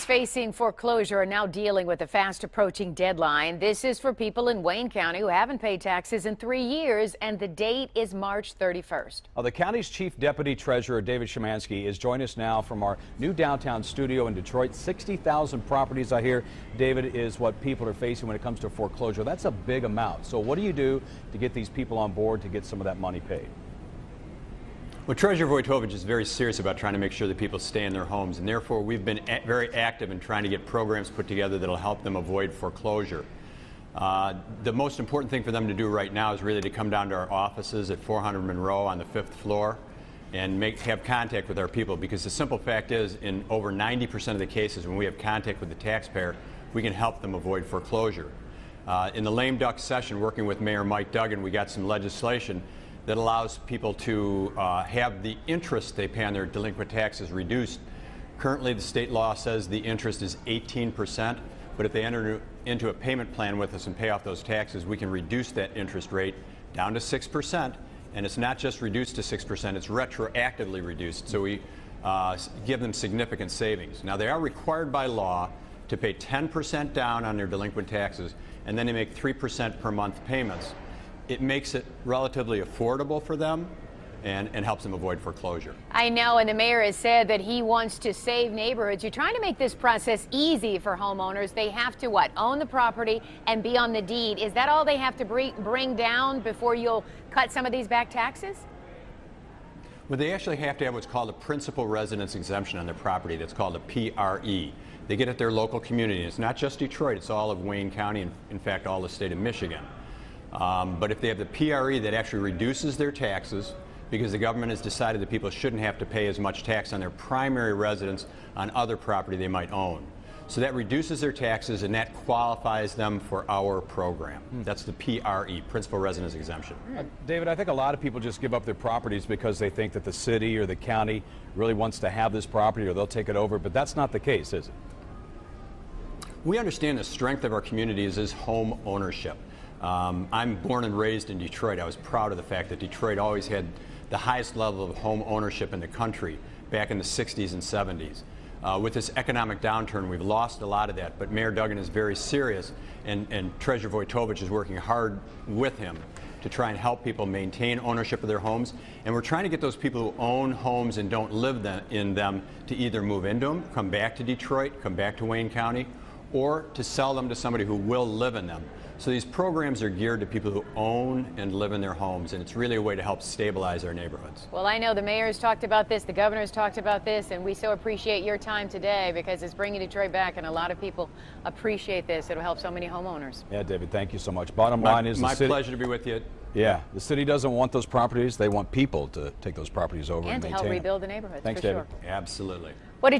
facing foreclosure are now dealing with a fast approaching deadline. This is for people in Wayne County who haven't paid taxes in 3 years, and the date is March 31st. Well, the county's Chief Deputy Treasurer, David Szymanski, is joining us now from our new downtown studio in Detroit. 60,000 properties, I hear, David, is what people are facing when it comes to foreclosure. That's a big amount. So what do you do to get these people on board to get some of that money paid? Well, Treasurer Wojtowicz is very serious about trying to make sure that people stay in their homes, and therefore we've been very active in trying to get programs put together that will help them avoid foreclosure. The most important thing for them to do right now is really to come down to our offices at 400 Monroe on the 5th floor and have contact with our people, because the simple fact is, in over 90% of the cases when we have contact with the taxpayer, we can help them avoid foreclosure. In the lame duck session, working with Mayor Mike Duggan, we got some legislation that allows people to have the interest they pay on their delinquent taxes reduced. Currently, the state law says the interest is 18%, but if they enter into a payment plan with us and pay off those taxes, we can reduce that interest rate down to 6%, and it's not just reduced to 6%, it's retroactively reduced, so we give them significant savings. Now, they are required by law to pay 10% down on their delinquent taxes, and then they make 3% per month payments. It makes it relatively affordable for them and helps them avoid foreclosure. I know, and the mayor has said that he wants to save neighborhoods. You're trying to make this process easy for homeowners. They have to, what, own the property and be on the deed. Is that all they have to bring down before you'll cut some of these back taxes? Well, they actually have to have what's called a principal residence exemption on their property. That's called a PRE. They get it their local community. It's not just Detroit, it's all of Wayne County, and in fact all the state of Michigan. But if they have the PRE, that actually reduces their taxes, because the government has decided that people shouldn't have to pay as much tax on their primary residence on other property they might own. So that reduces their taxes, and that qualifies them for our program. That's the PRE, Principal Residence Exemption. David, I think a lot of people just give up their properties because they think that the city or the county really wants to have this property or they'll take it over, but that's not the case, is it? We understand the strength of our communities is home ownership. I'm born and raised in Detroit. I was proud of the fact that Detroit always had the highest level of home ownership in the country back in the 60s and 70s. With this economic downturn, we've lost a lot of that, but Mayor Duggan is very serious, and Treasurer Wojtowicz is working hard with him to try and help people maintain ownership of their homes. And we're trying to get those people who own homes and don't live in them to either move into them, come back to Detroit, come back to Wayne County, or to sell them to somebody who will live in them. So these programs are geared to people who own and live in their homes, and it's really a way to help stabilize our neighborhoods. Well, I know the mayor's talked about this, the governor's talked about this, and we so appreciate your time today because it's bringing Detroit back, and a lot of people appreciate this. It'll help so many homeowners. Yeah, David, thank you so much. Bottom line is my pleasure to be with you. Yeah, the city doesn't want those properties. They want people to take those properties over and to maintain help them. rebuild the neighborhoods. Thanks, for David. Sure. Absolutely. What did